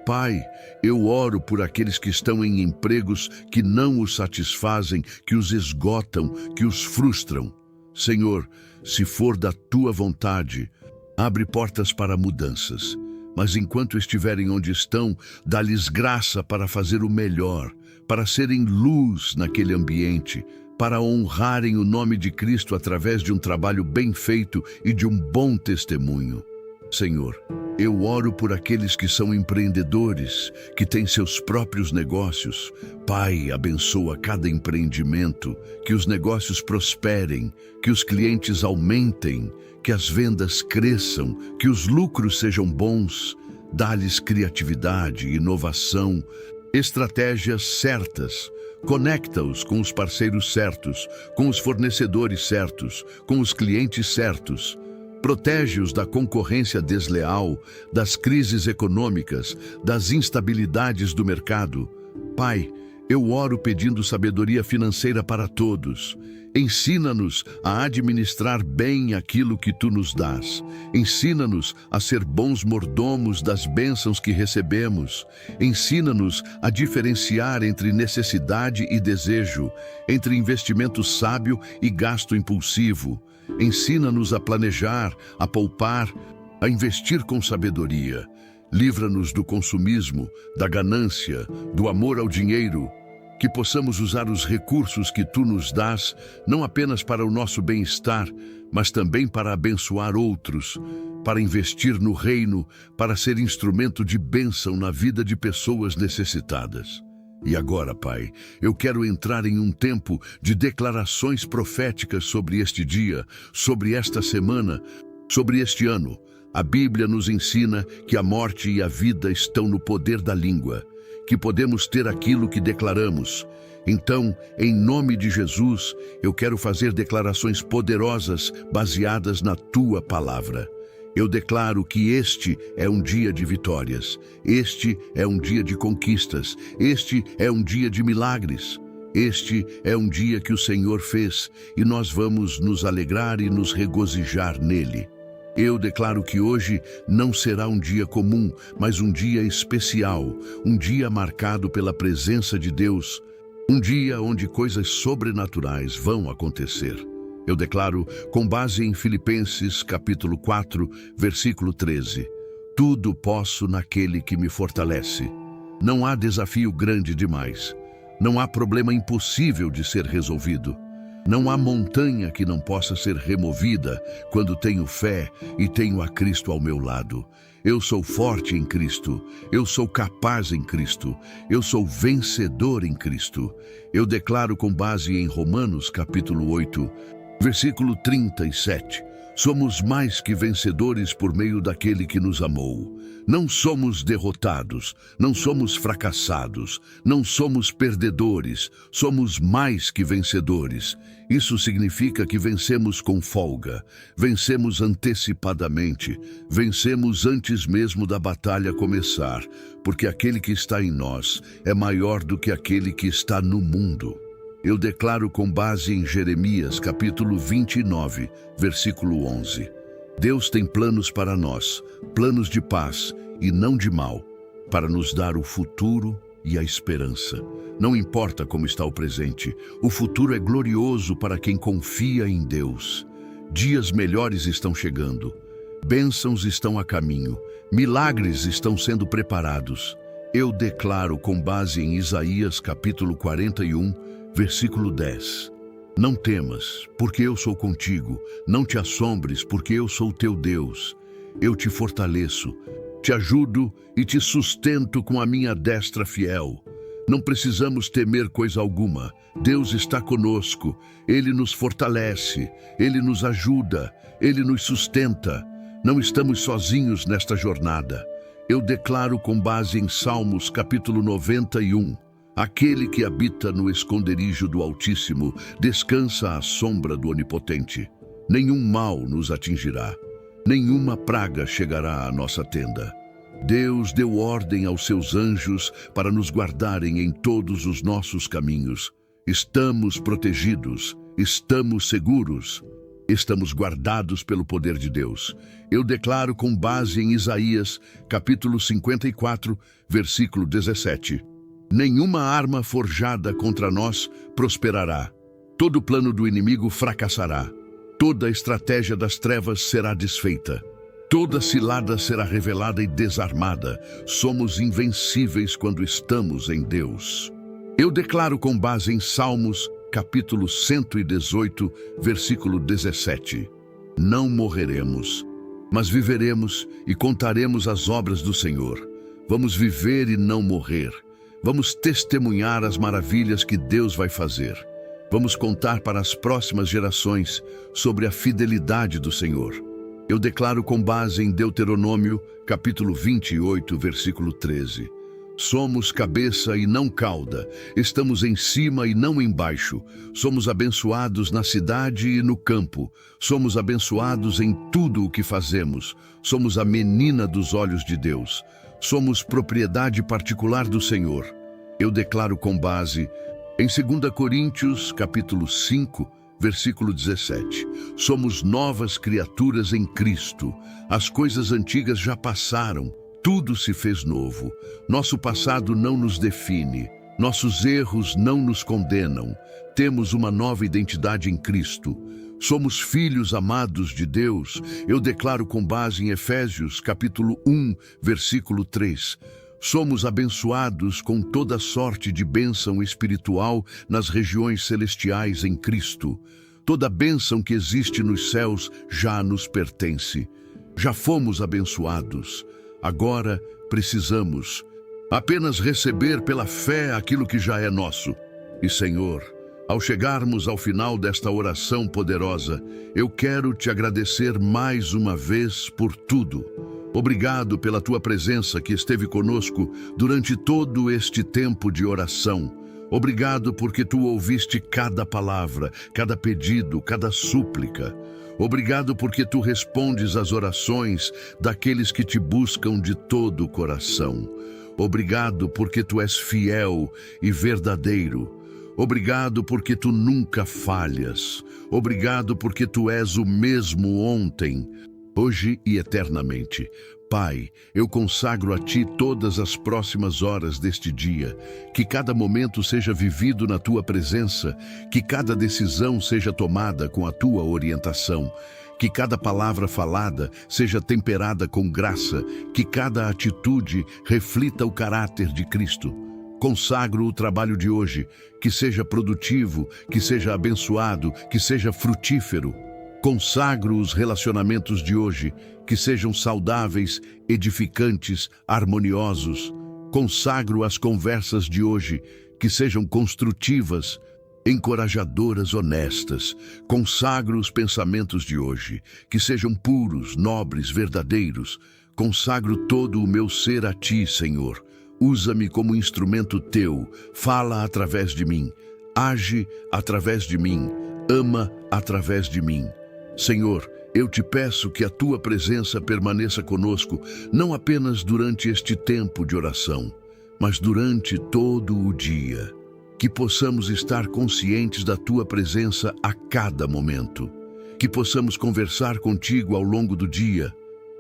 Pai, eu oro por aqueles que estão em empregos que não os satisfazem, que os esgotam, que os frustram. Senhor, se for da tua vontade, abre portas para mudanças. Mas enquanto estiverem onde estão, dá-lhes graça para fazer o melhor, para serem luz naquele ambiente, para honrarem o nome de Cristo através de um trabalho bem feito e de um bom testemunho. Senhor, eu oro por aqueles que são empreendedores, que têm seus próprios negócios. Pai, abençoa cada empreendimento, que os negócios prosperem, que os clientes aumentem, que as vendas cresçam, que os lucros sejam bons. Dá-lhes criatividade, inovação, estratégias certas. Conecta-os com os parceiros certos, com os fornecedores certos, com os clientes certos. Protege-os da concorrência desleal, das crises econômicas, das instabilidades do mercado. Pai, eu oro pedindo sabedoria financeira para todos. Ensina-nos a administrar bem aquilo que tu nos dás. Ensina-nos a ser bons mordomos das bênçãos que recebemos. Ensina-nos a diferenciar entre necessidade e desejo, entre investimento sábio e gasto impulsivo. Ensina-nos a planejar, a poupar, a investir com sabedoria. Livra-nos do consumismo, da ganância, do amor ao dinheiro. Que possamos usar os recursos que tu nos dás, não apenas para o nosso bem-estar, mas também para abençoar outros, para investir no reino, para ser instrumento de bênção na vida de pessoas necessitadas. E agora, Pai, eu quero entrar em um tempo de declarações proféticas sobre este dia, sobre esta semana, sobre este ano. A Bíblia nos ensina que a morte e a vida estão no poder da língua, que podemos ter aquilo que declaramos. Então, em nome de Jesus, eu quero fazer declarações poderosas baseadas na tua palavra. Eu declaro que este é um dia de vitórias, este é um dia de conquistas, este é um dia de milagres. Este é um dia que o Senhor fez e nós vamos nos alegrar e nos regozijar nele. Eu declaro que hoje não será um dia comum, mas um dia especial, um dia marcado pela presença de Deus, um dia onde coisas sobrenaturais vão acontecer. Eu declaro, com base em Filipenses capítulo 4, versículo 13, tudo posso naquele que me fortalece. Não há desafio grande demais. Não há problema impossível de ser resolvido. Não há montanha que não possa ser removida quando tenho fé e tenho a Cristo ao meu lado. Eu sou forte em Cristo, eu sou capaz em Cristo, eu sou vencedor em Cristo. Eu declaro com base em Romanos capítulo 8, versículo 37. Somos mais que vencedores por meio daquele que nos amou. Não somos derrotados, não somos fracassados, não somos perdedores, somos mais que vencedores. Isso significa que vencemos com folga, vencemos antecipadamente, vencemos antes mesmo da batalha começar, porque aquele que está em nós é maior do que aquele que está no mundo. Eu declaro com base em Jeremias capítulo 29, versículo 11. Deus tem planos para nós, planos de paz e não de mal, para nos dar o futuro e a esperança. Não importa como está o presente, o futuro é glorioso para quem confia em Deus. Dias melhores estão chegando, bênçãos estão a caminho, milagres estão sendo preparados. Eu declaro com base em Isaías capítulo 41, versículo 10. Não temas, porque eu sou contigo. Não te assombres, porque eu sou teu Deus. Eu te fortaleço, te ajudo e te sustento com a minha destra fiel. Não precisamos temer coisa alguma. Deus está conosco. Ele nos fortalece, Ele nos ajuda, Ele nos sustenta. Não estamos sozinhos nesta jornada. Eu declaro com base em Salmos capítulo 91. Aquele que habita no esconderijo do Altíssimo descansa à sombra do Onipotente. Nenhum mal nos atingirá, nenhuma praga chegará à nossa tenda. Deus deu ordem aos seus anjos para nos guardarem em todos os nossos caminhos. Estamos protegidos, estamos seguros, estamos guardados pelo poder de Deus. Eu declaro com base em Isaías, capítulo 54, versículo 17. Nenhuma arma forjada contra nós prosperará. Todo plano do inimigo fracassará. Toda estratégia das trevas será desfeita. Toda cilada será revelada e desarmada. Somos invencíveis quando estamos em Deus. Eu declaro com base em Salmos, capítulo 118, versículo 17. Não morreremos, mas viveremos e contaremos as obras do Senhor. Vamos viver e não morrer. Vamos testemunhar as maravilhas que Deus vai fazer. Vamos contar para as próximas gerações sobre a fidelidade do Senhor. Eu declaro com base em Deuteronômio, capítulo 28, versículo 13. Somos cabeça e não cauda, estamos em cima e não embaixo. Somos abençoados na cidade e no campo. Somos abençoados em tudo o que fazemos. Somos a menina dos olhos de Deus. Somos propriedade particular do Senhor. Eu declaro com base em 2 Coríntios, capítulo 5, versículo 17. Somos novas criaturas em Cristo. As coisas antigas já passaram, tudo se fez novo. Nosso passado não nos define, nossos erros não nos condenam. Temos uma nova identidade em Cristo. Somos filhos amados de Deus. Eu declaro com base em Efésios, capítulo 1, versículo 3. Somos abençoados com toda sorte de bênção espiritual nas regiões celestiais em Cristo. Toda bênção que existe nos céus já nos pertence. Já fomos abençoados. Agora precisamos apenas receber pela fé aquilo que já é nosso. E, Senhor, ao chegarmos ao final desta oração poderosa, eu quero te agradecer mais uma vez por tudo. Obrigado pela tua presença que esteve conosco durante todo este tempo de oração. Obrigado porque tu ouviste cada palavra, cada pedido, cada súplica. Obrigado porque tu respondes às orações daqueles que te buscam de todo o coração. Obrigado porque tu és fiel e verdadeiro. Obrigado porque tu nunca falhas. Obrigado porque tu és o mesmo ontem, hoje e eternamente. Pai, eu consagro a Ti todas as próximas horas deste dia, que cada momento seja vivido na Tua presença, que cada decisão seja tomada com a Tua orientação, que cada palavra falada seja temperada com graça, que cada atitude reflita o caráter de Cristo. Consagro o trabalho de hoje, que seja produtivo, que seja abençoado, que seja frutífero. Consagro os relacionamentos de hoje, que sejam saudáveis, edificantes, harmoniosos. Consagro as conversas de hoje, que sejam construtivas, encorajadoras, honestas. Consagro os pensamentos de hoje, que sejam puros, nobres, verdadeiros. Consagro todo o meu ser a Ti, Senhor. Usa-me como instrumento Teu, fala através de mim, age através de mim, ama através de mim. Senhor, eu te peço que a Tua presença permaneça conosco, não apenas durante este tempo de oração, mas durante todo o dia. Que possamos estar conscientes da Tua presença a cada momento. Que possamos conversar contigo ao longo do dia,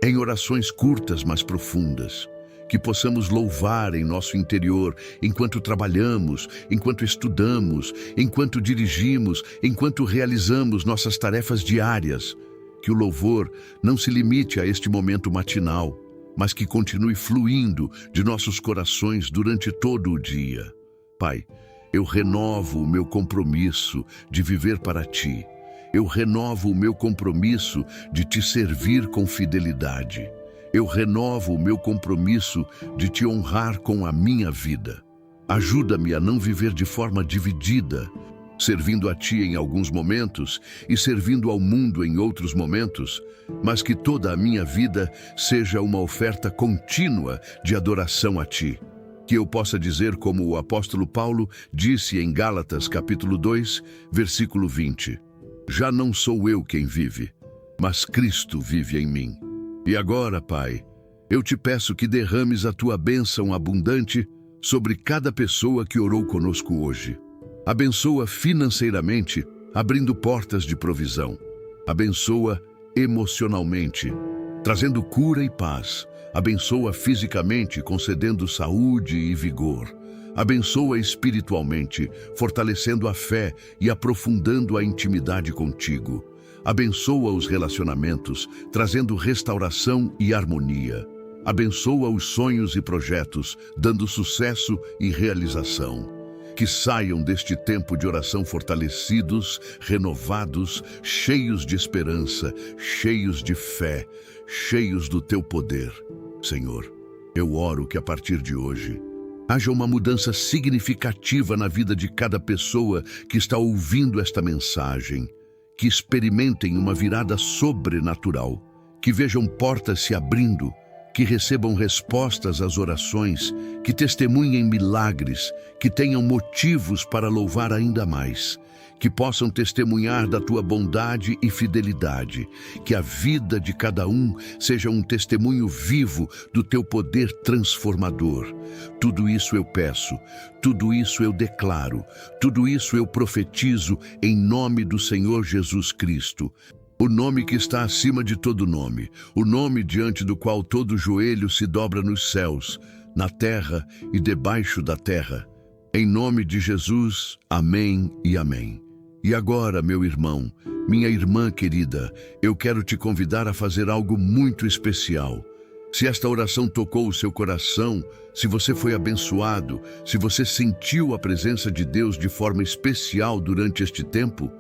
em orações curtas, mas profundas. Que possamos louvar em nosso interior, enquanto trabalhamos, enquanto estudamos, enquanto dirigimos, enquanto realizamos nossas tarefas diárias. Que o louvor não se limite a este momento matinal, mas que continue fluindo de nossos corações durante todo o dia. Pai, eu renovo o meu compromisso de viver para Ti. Eu renovo o meu compromisso de Te servir com fidelidade. Eu renovo o meu compromisso de Te honrar com a minha vida. Ajuda-me a não viver de forma dividida, servindo a Ti em alguns momentos e servindo ao mundo em outros momentos, mas que toda a minha vida seja uma oferta contínua de adoração a Ti. Que eu possa dizer como o apóstolo Paulo disse em Gálatas capítulo 2, versículo 20: já não sou eu quem vive, mas Cristo vive em mim. E agora, Pai, eu te peço que derrames a tua bênção abundante sobre cada pessoa que orou conosco hoje. Abençoa financeiramente, abrindo portas de provisão. Abençoa emocionalmente, trazendo cura e paz. Abençoa fisicamente, concedendo saúde e vigor. Abençoa espiritualmente, fortalecendo a fé e aprofundando a intimidade contigo. Abençoa os relacionamentos, trazendo restauração e harmonia. Abençoa os sonhos e projetos, dando sucesso e realização. Que saiam deste tempo de oração fortalecidos, renovados, cheios de esperança, cheios de fé, cheios do teu poder. Senhor, eu oro que a partir de hoje haja uma mudança significativa na vida de cada pessoa que está ouvindo esta mensagem, que experimentem uma virada sobrenatural, que vejam portas se abrindo, que recebam respostas às orações, que testemunhem milagres, que tenham motivos para louvar ainda mais, que possam testemunhar da tua bondade e fidelidade, que a vida de cada um seja um testemunho vivo do teu poder transformador. Tudo isso eu peço, tudo isso eu declaro, tudo isso eu profetizo em nome do Senhor Jesus Cristo. O nome que está acima de todo nome, o nome diante do qual todo joelho se dobra nos céus, na terra e debaixo da terra. Em nome de Jesus, amém e amém. E agora, meu irmão, minha irmã querida, eu quero te convidar a fazer algo muito especial. Se esta oração tocou o seu coração, se você foi abençoado, se você sentiu a presença de Deus de forma especial durante este tempo,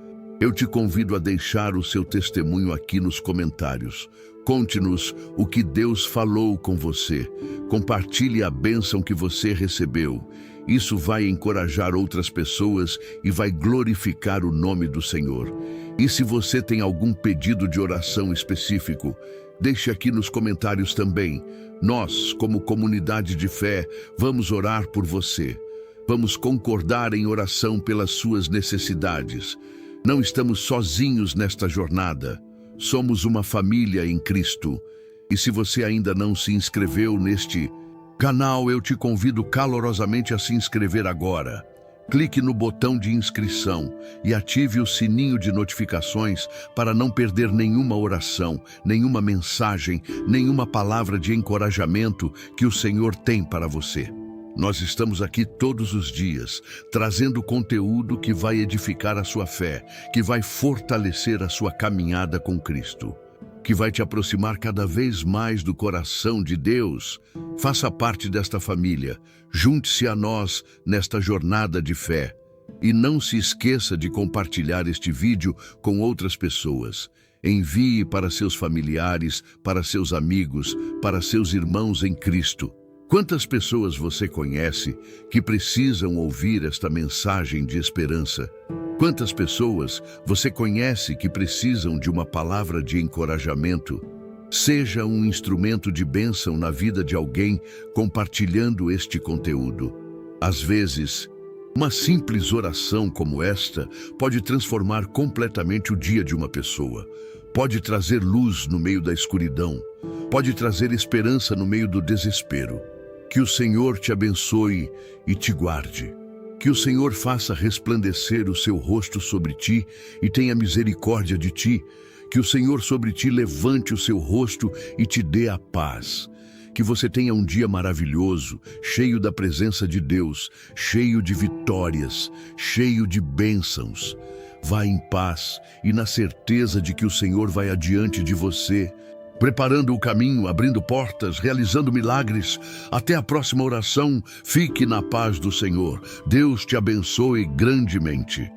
eu te convido a deixar o seu testemunho aqui nos comentários. Conte-nos o que Deus falou com você. Compartilhe a bênção que você recebeu. Isso vai encorajar outras pessoas e vai glorificar o nome do Senhor. E se você tem algum pedido de oração específico, deixe aqui nos comentários também. Nós, como comunidade de fé, vamos orar por você. Vamos concordar em oração pelas suas necessidades. Não estamos sozinhos nesta jornada. Somos uma família em Cristo. E se você ainda não se inscreveu neste canal, eu te convido calorosamente a se inscrever agora. Clique no botão de inscrição e ative o sininho de notificações para não perder nenhuma oração, nenhuma mensagem, nenhuma palavra de encorajamento que o Senhor tem para você. Nós estamos aqui todos os dias, trazendo conteúdo que vai edificar a sua fé, que vai fortalecer a sua caminhada com Cristo, que vai te aproximar cada vez mais do coração de Deus. Faça parte desta família, junte-se a nós nesta jornada de fé. E não se esqueça de compartilhar este vídeo com outras pessoas. Envie para seus familiares, para seus amigos, para seus irmãos em Cristo. Quantas pessoas você conhece que precisam ouvir esta mensagem de esperança? Quantas pessoas você conhece que precisam de uma palavra de encorajamento? Seja um instrumento de bênção na vida de alguém compartilhando este conteúdo. Às vezes, uma simples oração como esta pode transformar completamente o dia de uma pessoa. Pode trazer luz no meio da escuridão. Pode trazer esperança no meio do desespero. Que o Senhor te abençoe e te guarde. Que o Senhor faça resplandecer o seu rosto sobre ti e tenha misericórdia de ti. Que o Senhor sobre ti levante o seu rosto e te dê a paz. Que você tenha um dia maravilhoso, cheio da presença de Deus, cheio de vitórias, cheio de bênçãos. Vá em paz e na certeza de que o Senhor vai adiante de você, preparando o caminho, abrindo portas, realizando milagres. Até a próxima oração. Fique na paz do Senhor. Deus te abençoe grandemente.